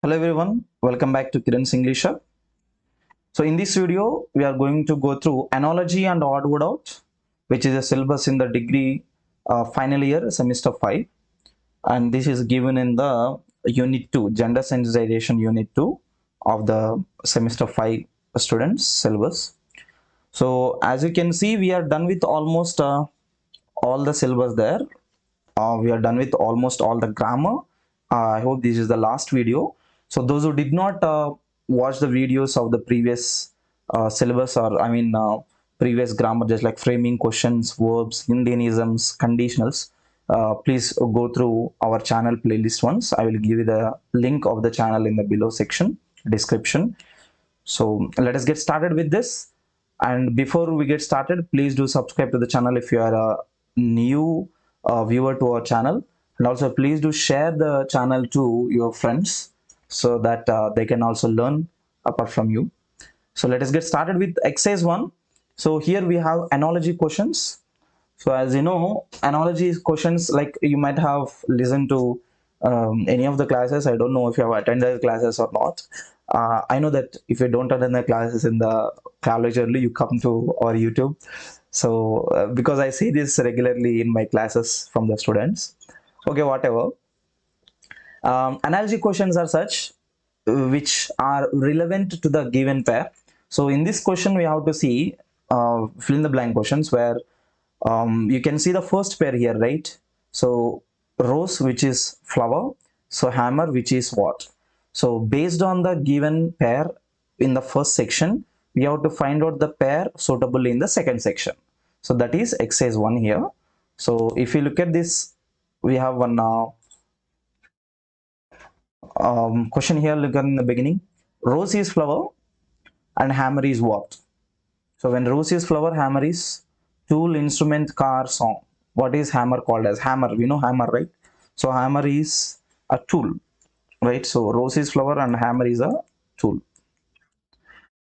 Hello everyone, welcome back to Kiran's English Hub. So in this video, we are going to go through analogy and odd word out, which is a syllabus in the degree final year semester 5, and this is given in the unit 2, gender sensitization unit 2 of the semester 5 students syllabus. So as you can see, we are done with almost all the syllabus there. We are done with almost all the grammar. I hope this is the last video. So those who did not watch the videos of the previous syllabus, or previous grammar, just like framing, questions, verbs, Indianisms, conditionals, please go through our channel playlist once. I will give you the link of the channel in the below section description. So let us get started with this. And before we get started, please do subscribe to the channel if you are a new viewer to our channel, and also please do share the channel to your friends so that they can also learn apart from you. So let us get started with exercise 1. So here we have analogy questions. So as you know, analogy questions, like you might have listened to any of the classes. I don't know if you have attended the classes or not. I know that if you don't attend the classes in the college early, you come to our YouTube. So because I see this regularly in my classes from the students. Okay, whatever. Analogy questions are such which are relevant to the given pair. So in this question, we have to see fill in the blank questions where you can see the first pair here, right? So rose, which is flower. So hammer, which is what? So based on the given pair in the first section, we have to find out the pair suitable in the second section. So that is exercise 1 here. So if you look at this, we have one question here. Look in the beginning. Rose is flower and hammer is what? So when rose is flower, hammer is tool, instrument, car, song. What is hammer called as? Hammer. We know hammer, right? So hammer is a tool, right? So rose is flower and hammer is a tool.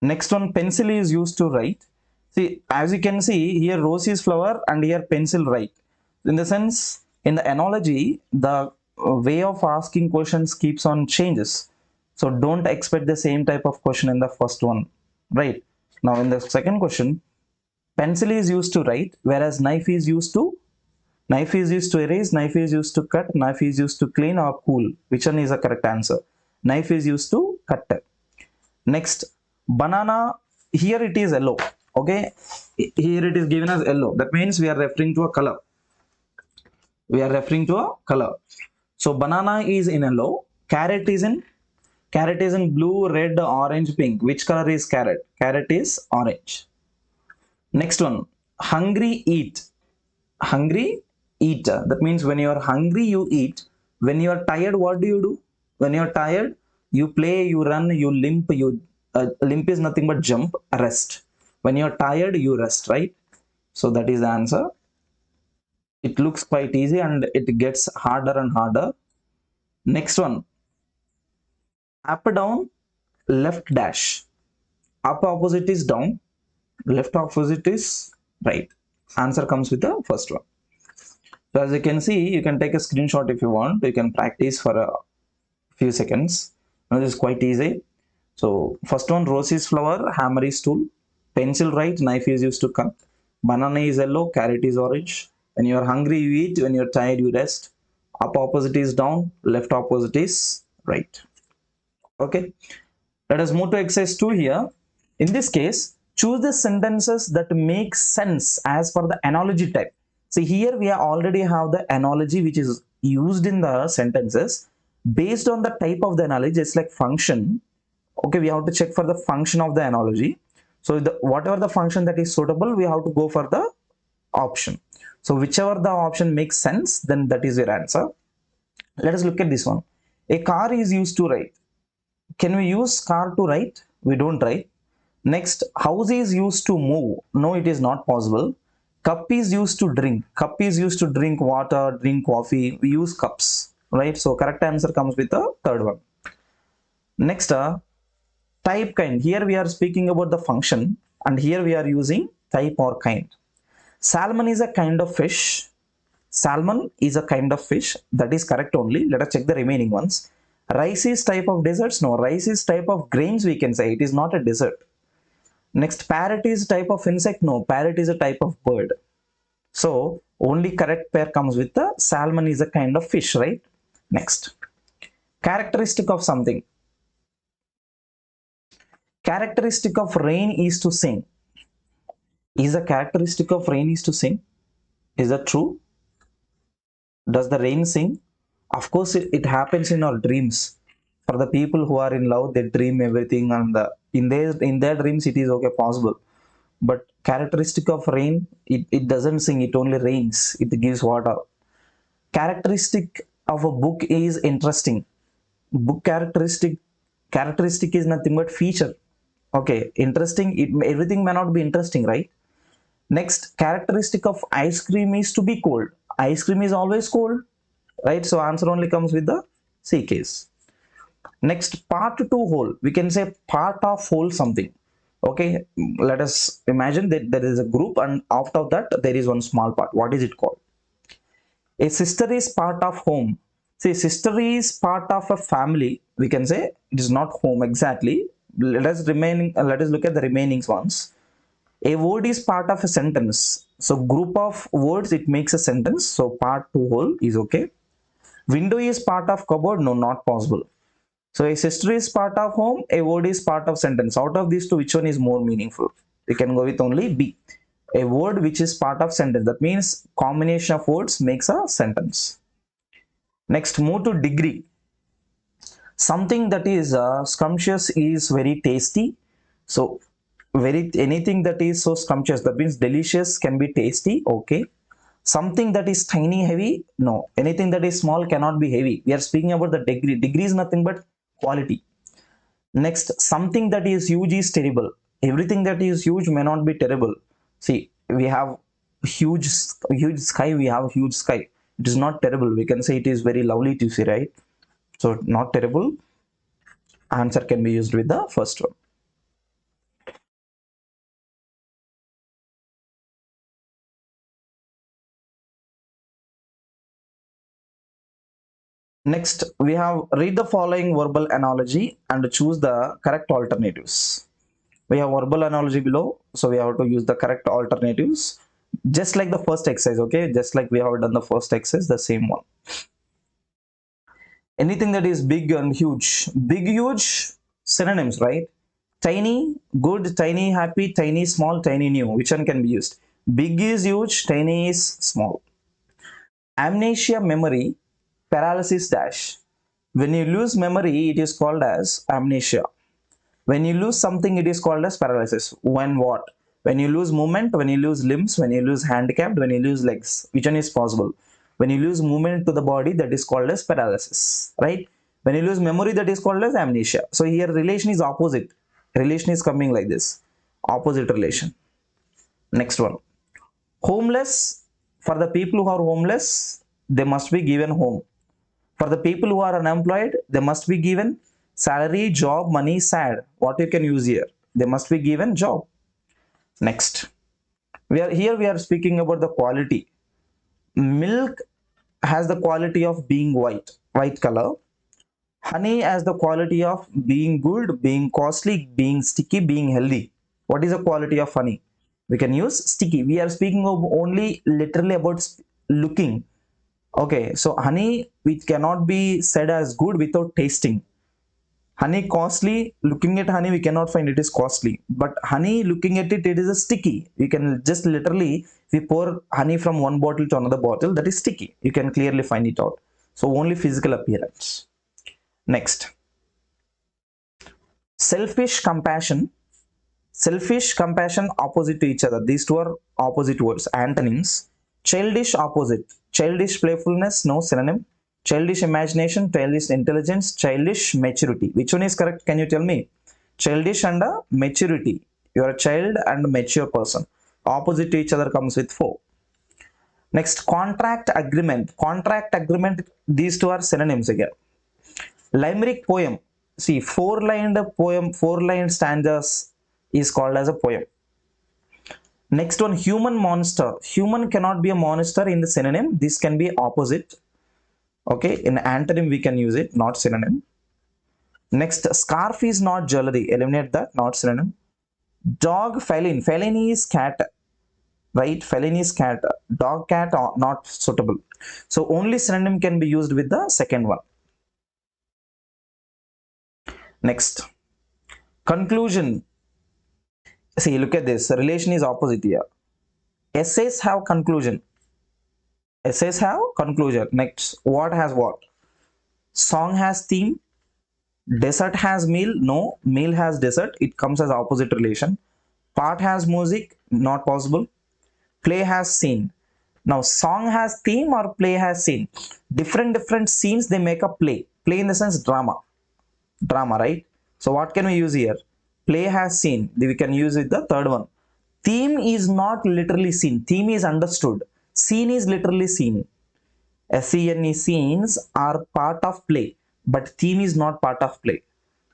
Next one, pencil is used to write. See, as you can see here, rose is flower and here pencil write. In the sense, in the analogy, the way of asking questions keeps on changes. So don't expect the same type of question in the first one, right? Now in the second question, pencil is used to write, whereas knife is used to erase, knife is used to cut, knife is used to clean or cool. Which one is the correct answer? Knife is used to cut. Next, banana, here it is yellow. Okay, here it is given as yellow. That means we are referring to a color. So banana is in yellow. Carrot is in blue, red, orange, pink. Which color is carrot? Carrot is orange. Next one, hungry, eat. Hungry, eat. That means when you are hungry, you eat. When you are tired, what do? When you are tired, you play, you run, you limp. Limp is nothing but jump, rest. When you are tired, you rest, right? So that is the answer. It looks quite easy and it gets harder and harder. Next one, up, down, left, dash. Up opposite is down, left opposite is right. Answer comes with the first one. So as you can see, you can take a screenshot if you want. You can practice for a few seconds. Now this is quite easy. So first one, rose is flower, hammer is tool, pencil right, knife is used to cut, banana is yellow, carrot is orange. When you are hungry, you eat. When you are tired, you rest. Up opposite is down, left opposite is right. Okay, let us move to exercise 2 here. In this case, choose the sentences that make sense as per the analogy type. See, here we already have the analogy which is used in the sentences. Based on the type of the analogy, it's like function. Okay, we have to check for the function of the analogy. So whatever the function that is suitable, we have to go for the option. So whichever the option makes sense, then that is your answer. Let us look at this one. A car is used to write. Can we use car to write? We don't write. Next, house is used to move. No, it is not possible. Cup is used to drink. Cup is used to drink water, drink coffee. We use cups, right? So correct answer comes with the third one. Next, type, kind. Here we are speaking about the function, and here we are using type or kind. Salmon is a kind of fish. Salmon is a kind of fish. That is correct only. Let us check the remaining ones. Rice is type of deserts? No, rice is type of grains, we can say. It is not a desert. Next, parrot is type of insect? No, parrot is a type of bird. So only correct pair comes with the salmon is a kind of fish, right? Next, characteristic of something. Characteristic of rain is to sing. Is the characteristic of rain is to sing? Is that true? Does the rain sing? Of course, it happens in our dreams. For the people who are in love, they dream everything, and in their dreams, it is okay possible. But characteristic of rain, it doesn't sing. It only rains. It gives water. Characteristic of a book is interesting. Book characteristic is nothing but feature. Okay, interesting. Everything may not be interesting, right? Next, characteristic of ice cream is to be cold. Ice cream is always cold, right? So answer only comes with the C case. Next, part to whole. We can say part of whole something. Okay, let us imagine that there is a group, and out of that there is one small part. What is it called? A sister is part of home. See, sister is part of a family. We can say it is not home exactly. Let us look at the remaining ones. A word is part of a sentence. So group of words, it makes a sentence. So part to whole is okay. Window is part of cupboard. No, not possible. So a sister is part of home. A word is part of sentence. Out of these two, which one is more meaningful? We can go with only B. A word which is part of sentence. That means combination of words makes a sentence. Next, move to degree. Something that is scrumptious is very tasty. So very anything that is so scrumptious, that means delicious, can be tasty. Okay. Something that is tiny heavy? No. Anything that is small cannot be heavy. We are speaking about the degree. Degree is nothing but quality. Next, something that is huge is terrible. Everything that is huge may not be terrible. See, we have huge sky. We have huge sky. It is not terrible. We can say it is very lovely to see, right? So not terrible. Answer can be used with the first one. Next, we have read the following verbal analogy and choose the correct alternatives. We have verbal analogy below, so we have to use the correct alternatives. Just like the first exercise, okay? Just like we have done the first exercise, the same one. Anything that is big and huge. Big, huge, synonyms, right? Tiny, good, tiny, happy, tiny, small, tiny, new. Which one can be used? Big is huge, tiny is small. Amnesia, memory, paralysis dash. When you lose memory, it is called as amnesia. When you lose something, it is called as paralysis. When what? When you lose movement, when you lose limbs, when you lose handicapped, when you lose legs. Which one is possible? When you lose movement to the body, that is called as paralysis, right? When you lose memory, that is called as amnesia. So here relation is opposite. Relation is coming like this. Opposite relation. Next one. Homeless. For the people who are homeless, they must be given home. For the people who are unemployed, they must be given salary, job, money, sad. What you can use here? They must be given job. Next, we are speaking about the quality. Milk has the quality of being white color. Honey has the quality of being good, being costly, being sticky, being healthy. What is the quality of honey? We can use sticky. We are speaking of only literally about looking. Okay, so honey, which cannot be said as good without tasting. Honey costly, looking at honey, we cannot find it is costly. But honey, looking at it, it is a sticky. You can just literally, if we pour honey from one bottle to another bottle, that is sticky. You can clearly find it out. So only physical appearance. Next, selfish, compassion. Selfish, compassion, opposite to each other. These two are opposite words, antonyms. Childish, opposite. Childish playfulness, no synonym. Childish imagination, childish intelligence, childish maturity. Which one is correct? Can you tell me? Childish and maturity. You are a child and a mature person. Opposite to each other comes with 4. Next, contract agreement. Contract agreement, these two are synonyms again. Limerick poem. See, 4-lined poem, 4-line stanzas is called as a poem. Next one, human monster. Human cannot be a monster in the synonym. This can be opposite. Okay, in antonym we can use it, not synonym. Next, scarf is not jewelry. Eliminate that, not synonym. Dog, feline. Feline is cat, right? Feline is cat. Dog, cat, not suitable. So only synonym can be used with the second one. Next, conclusion. See, look at this. Relation is opposite here. Essays have conclusion. Essays have conclusion. Next, what has what? Song has theme. Dessert has meal. No, meal has dessert. It comes as opposite relation. Part has music. Not possible. Play has scene. Now, song has theme or play has scene. Different scenes, they make a play. Play in the sense drama. Drama, right? So what can we use here? Play has scene. We can use it the third one. Theme is not literally seen. Theme is understood. Scene is literally seen. SCNE scenes are part of play, but theme is not part of play.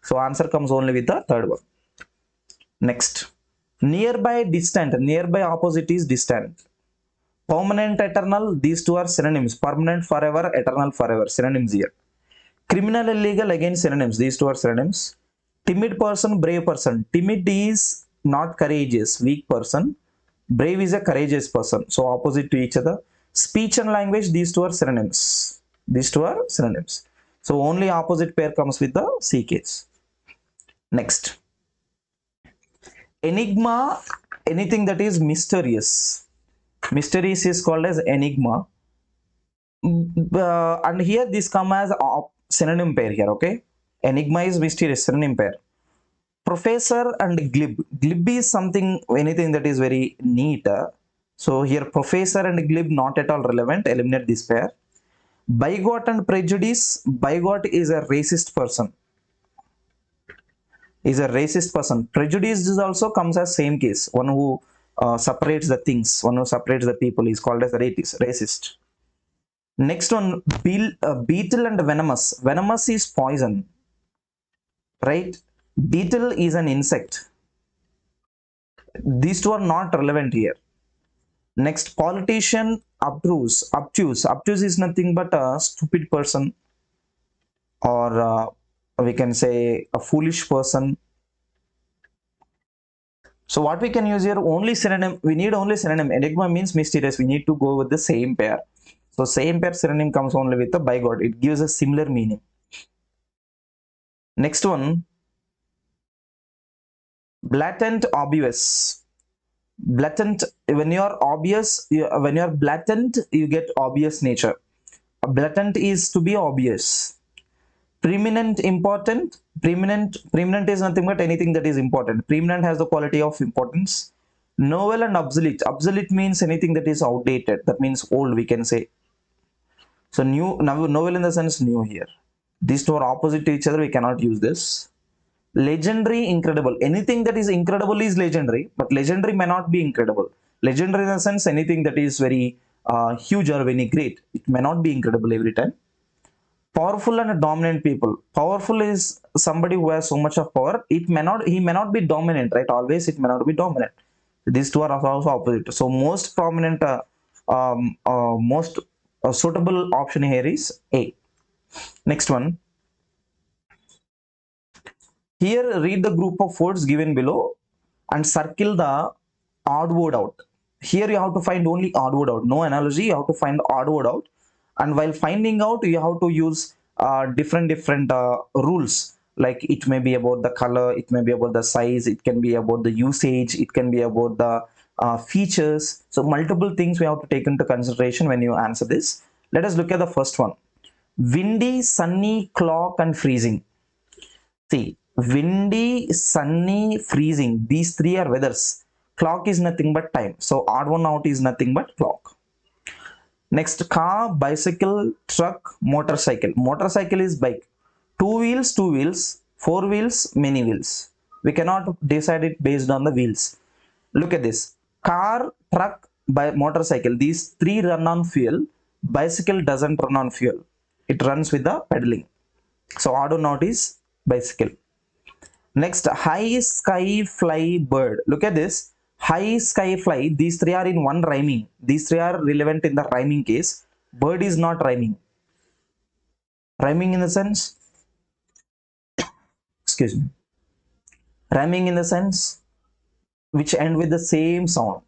So answer comes only with the third one. Next, nearby, distant. Nearby opposite is distant. Permanent, eternal. These two are synonyms. Permanent, forever. Eternal, forever. Synonyms here. Criminal, illegal. Again synonyms. These two are synonyms. Timid person, brave person. Timid is not courageous. Weak person. Brave is a courageous person. So opposite to each other. Speech and language, these two are synonyms. These two are synonyms. So only opposite pair comes with the C case. Next. Enigma, anything that is mysterious. Mysterious is called as enigma. And here this come as synonym pair here, okay? Enigma is mysterious, synonym pair. Professor and glib. Glib is something, anything that is very neat. So here professor and glib not at all relevant. Eliminate this pair. Bigot and prejudice. Bigot is a racist person. Is a racist person. Prejudice is also comes as same case. One who separates the things. One who separates the people is called as a racist. Next one, beetle and venomous. Venomous is poison, right? Beetle is an insect. These two are not relevant here. Next, politician, obtuse. Obtuse. Obtuse is nothing but a stupid person, or we can say a foolish person. So what we can use here, only synonym. We need only synonym. Enigma means mysterious. We need to go with the same pair. So same pair synonym comes only with the bigot. It gives a similar meaning. Next one, blatant, obvious. Blatant, when you're obvious, when you're blatant, you get obvious nature. Blatant is to be obvious. Preeminent, important. Preeminent is nothing but anything that is important. Preeminent has the quality of importance. Novel and obsolete. Obsolete means anything that is outdated. That means old, we can say. So new, novel in the sense new here. These two are opposite to each other. We cannot use this. Legendary, incredible. Anything that is incredible is legendary, but legendary may not be incredible. Legendary in the sense anything that is very huge or very great. It may not be incredible every time. Powerful and dominant people. Powerful is somebody who has so much of power. He may not be dominant, right? Always it may not be dominant. These two are also opposite. So most prominent, most suitable option here is A. Next one. Here read the group of words given below and circle the odd word out. Here you have to find only odd word out. No analogy, you have to find odd word out. And while finding out, you have to use different rules. Like it may be about the color, it may be about the size, it can be about the usage, it can be about the features. So multiple things we have to take into consideration when you answer this. Let us look at the first one. Windy, sunny, clock and freezing. See, windy, sunny, freezing. These three are weathers. Clock is nothing but time. So odd one out is nothing but clock. Next, car, bicycle, truck, motorcycle. Motorcycle is bike. Two wheels, four wheels, many wheels. We cannot decide it based on the wheels. Look at this. Car, truck, motorcycle. These three run on fuel. Bicycle doesn't run on fuel. It runs with the pedaling. So odd one out is bicycle. Next, high, sky, fly, bird. Look at this. High, sky, fly. These three are in one rhyming. These three are relevant in the rhyming case. Bird is not rhyming. Rhyming in the sense, excuse me, rhyming in the sense which end with the same sound.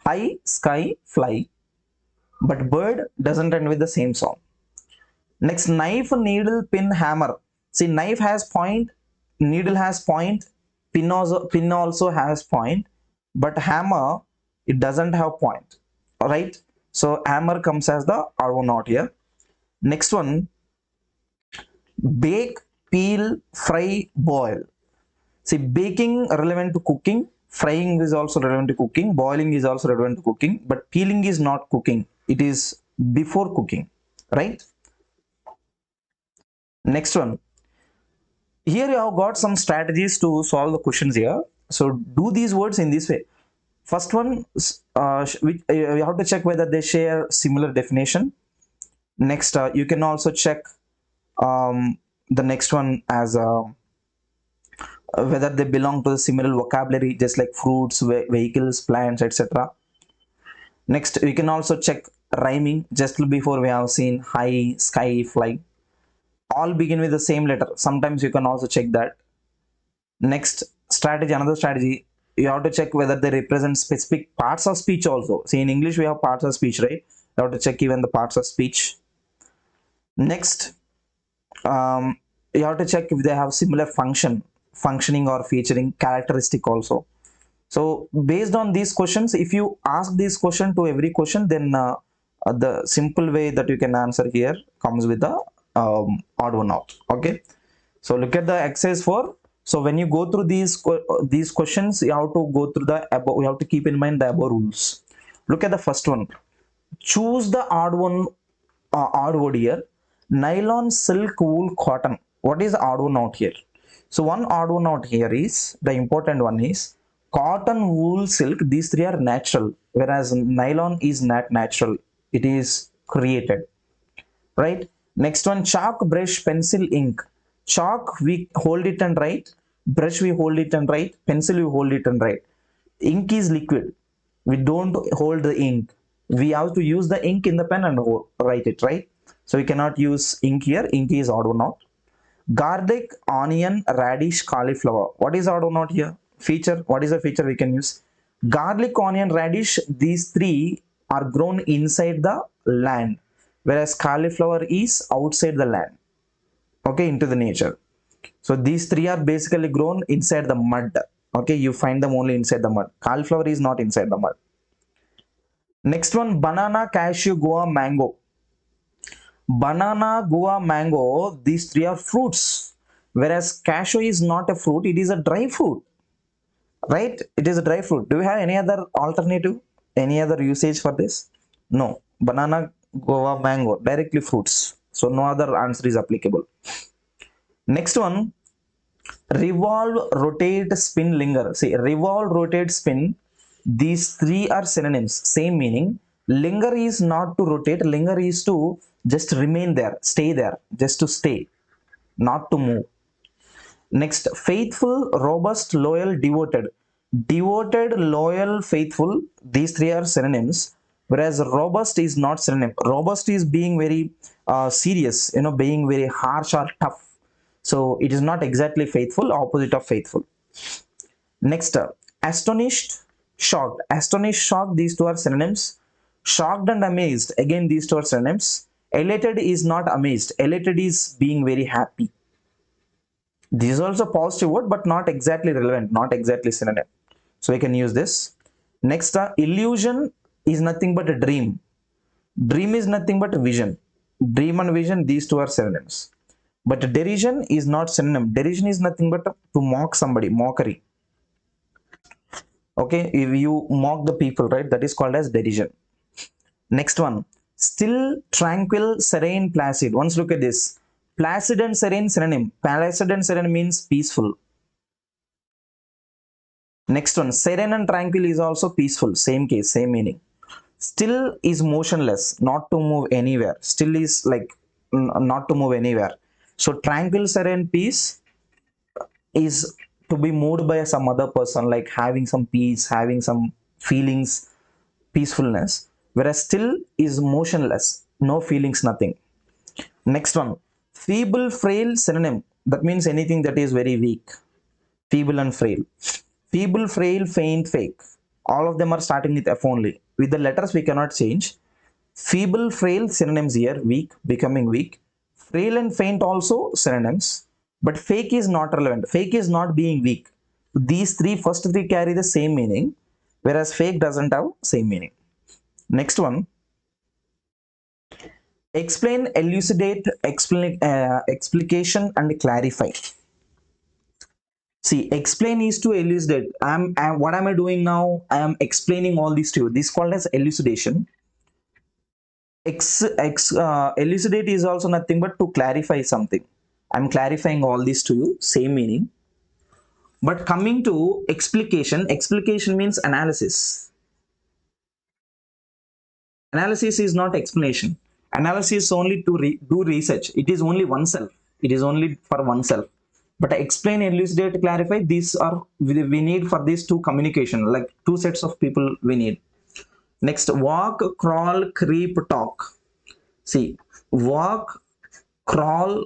High, sky, fly, but bird doesn't end with the same sound. Next, knife, needle, pin, hammer. See, knife has point, needle has point, pin also has point, but hammer, it doesn't have point. All right. So hammer comes as the R1 not here. Next one, bake, peel, fry, boil. See, baking relevant to cooking, frying is also relevant to cooking, boiling is also relevant to cooking, but peeling is not cooking. It is before cooking, right? Next one. Here you have got some strategies to solve the questions here. So do these words in this way. First one, you have to check whether they share similar definition. Next, you can also check the next one as whether they belong to the similar vocabulary, just like fruits, vehicles, plants, etc. Next, you can also check rhyming. Just before we have seen high, sky, fly. All begin with the same letter. Sometimes you can also check that. Next strategy, another strategy, you have to check whether they represent specific parts of speech also. See, in English we have parts of speech, right? You have to check even the parts of speech. Next, you have to check if they have similar functioning or featuring characteristic also. So based on these questions, if you ask this question to every question, then the simple way that you can answer here comes with the odd one out. Okay, so look at the exercise 4. So when you go through these questions, you have to go through the above. You have to keep in mind the above rules. Look at the first one. Choose the odd word here. Nylon, silk, wool, cotton. What is the odd one out here? So one odd one out here is, the important one is cotton, wool, silk. These three are natural, whereas nylon is not natural. It is created, right? Next one, chalk, brush, pencil, ink. Chalk, we hold it and write. Brush, we hold it and write. Pencil, we hold it and write. Ink is liquid. We don't hold the ink. We have to use the ink in the pen and write it, right? So we cannot use ink here. Ink is odd one out. Garlic, onion, radish, cauliflower. What is odd one out here? Feature. What is the feature we can use? Garlic, onion, radish, these three are grown inside the land, whereas cauliflower is outside the land, okay, into the nature. So these three are basically grown inside the mud. Okay, you find them only inside the mud. Cauliflower is not inside the mud. Next one, banana, cashew, guava, mango. Banana, guava, mango, these three are fruits, whereas cashew is not a fruit, it is a dry fruit, right? It is a dry fruit. Do you have any other alternative, any other usage for this? No. Banana, guava, mango, directly fruits. So no other answer is applicable. Next one, revolve, rotate, spin, linger. See, revolve, rotate, spin, these three are synonyms, same meaning. Linger is not to rotate, linger is to just remain there, stay there, just to stay, not to move. Next, faithful, robust, loyal, devoted. Devoted, loyal, faithful, these three are synonyms, whereas robust is not synonym. Robust is being very serious, being very harsh or tough. So it is not exactly faithful, opposite of faithful. Next, astonished, shocked. Astonished, shocked, these two are synonyms. Shocked and amazed, again these two are synonyms. Elated is not amazed. Elated is being very happy. This is also a positive word, but not exactly relevant, not exactly synonym. So we can use this. Next, illusion is nothing but a dream. Dream is nothing but a vision. Dream and vision, these two are synonyms. But derision is not synonym. Derision is nothing but to mock somebody, mockery. Okay, if you mock the people, right, that is called as derision. Next one, still, tranquil, serene, placid. Once look at this. Placid and serene synonym. Placid and serene means peaceful. Next one, serene and tranquil is also peaceful. Same case, same meaning. Still is motionless, not to move anywhere. Still is like not to move anywhere. So tranquil, serene, peace is to be moved by some other person, like having some peace, having some feelings, peacefulness. Whereas still is motionless, no feelings, nothing. Next one, feeble, frail, synonym. that means anything that is very weak, feeble and frail. Feeble, frail, faint, fake. All of them are starting with F only. With the letters, we cannot change. Feeble, frail, synonyms here. Weak, becoming weak. Frail and faint also synonyms. But fake is not relevant. Fake is not being weak. These first three carry the same meaning, whereas fake doesn't have same meaning. Next one. Explain, elucidate, explication, and clarify. See, explain is to elucidate. What am I doing now? I am explaining all this to you. This is called as elucidation. Elucidate is also nothing but to clarify something. I'm clarifying all this to you. Same meaning. But coming to explication, explication means analysis. Analysis is not explanation. Analysis is only to do research. It is only oneself. It is only for oneself. But explain, elucidate, clarify, these are we need for these two communication, like two sets of people we need. Next, walk, crawl, creep, talk. See, walk, crawl,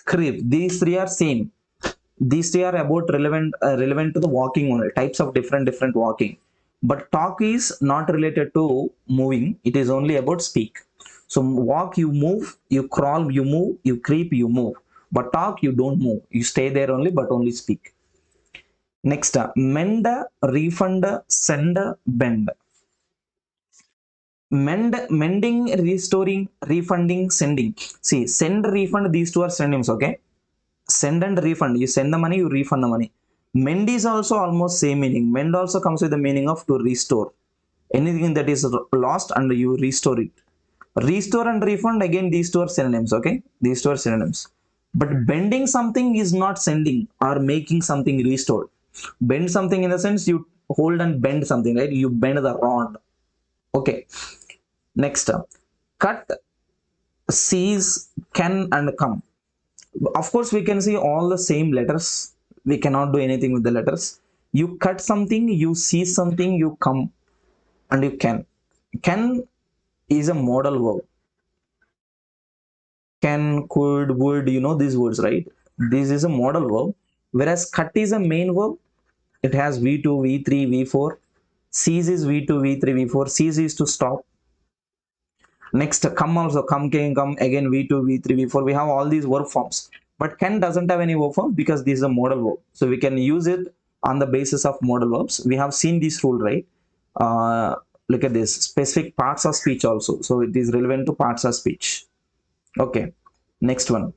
creep. These three are same. These three are about relevant to the walking only, types of different walking. But talk is not related to moving. It is only about speak. So walk, you move. You crawl, you move. You creep, you move. But talk, you don't move. You stay there only, but only speak. Next, mend, refund, send, bend. Mending, restoring, refunding, sending. See, send, refund, these two are synonyms, okay? Send and refund. You send the money, you refund the money. Mend is also almost same meaning. Mend also comes with the meaning of to restore. Anything that is lost and you restore it. Restore and refund, again, these two are synonyms, okay? These two are synonyms. But bending something is not sending or making something restored. Bend something in the sense you hold and bend something, right? You bend the rod. Okay. Next, cut, seize, can, and come. Of course, we can see all the same letters. We cannot do anything with the letters. You cut something, you seize something, you come, and you can. Can is a modal verb. Can, could, would, you know these words, right? This is a modal verb. Whereas cut is a main verb. It has V2, V3, V4. Seize is V2, V3, V4. Seize is to stop. Next, come also, come, can, come, again V2, V3, V4. We have all these verb forms. But can doesn't have any verb form because this is a modal verb. So we can use it on the basis of modal verbs. We have seen this rule, right? Look at this. Specific parts of speech also. So it is relevant to parts of speech. Okay. Next one.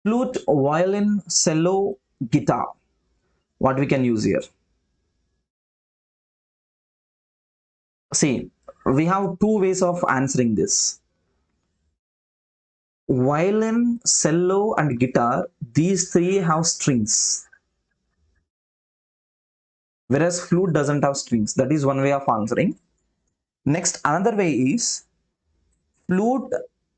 Flute, violin, cello, guitar. What we can use here? See, we have two ways of answering this. Violin, cello, and guitar, these three have strings. Whereas flute doesn't have strings. That is one way of answering. Next, another way is flute,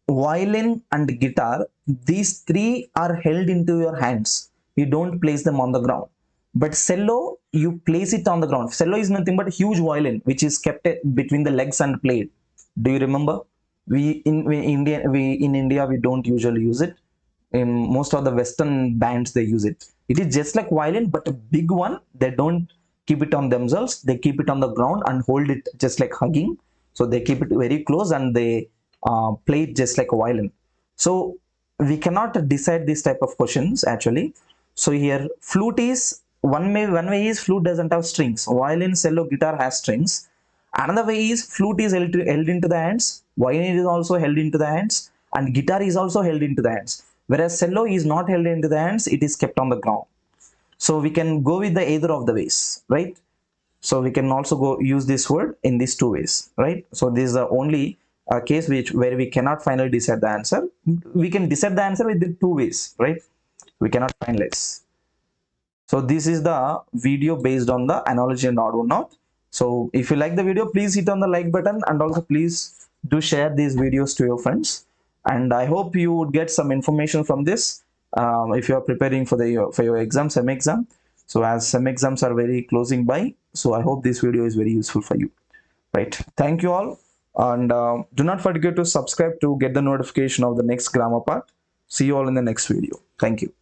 violin, and guitar. These three are held into your hands. You don't place them on the ground. But cello, you place it on the ground. Cello is nothing but a huge violin which is kept between the legs and played. Do you remember? In India we don't usually use it. In most of the Western bands they use it. It is just like violin, but a big one. They don't keep it on themselves. They keep it on the ground and hold it just like hugging. So they keep it very close and they play it just like a violin. So we cannot decide this type of questions actually. So here flute is one way is flute doesn't have strings. Violin, cello, guitar has strings. Another way is flute is held into the hands. Violin is also held into the hands, and guitar is also held into the hands. Whereas cello is not held into the hands; it is kept on the ground. So we can go with the either of the ways, right? So we can also go use this word in these two ways, right? So this is the only case where we cannot finally decide the answer. We can decide the answer with the two ways, right? We cannot finalize. So this is the video based on the analogy and odd one out. So if you like the video, please hit on the like button and also please do share these videos to your friends. And I hope you would get some information from this if you are preparing for your exam, sem exam. So as sem exams are very closing by, so I hope this video is very useful for you. Right. Thank you all. And do not forget to subscribe to get the notification of the next grammar part. See you all in the next video. Thank you.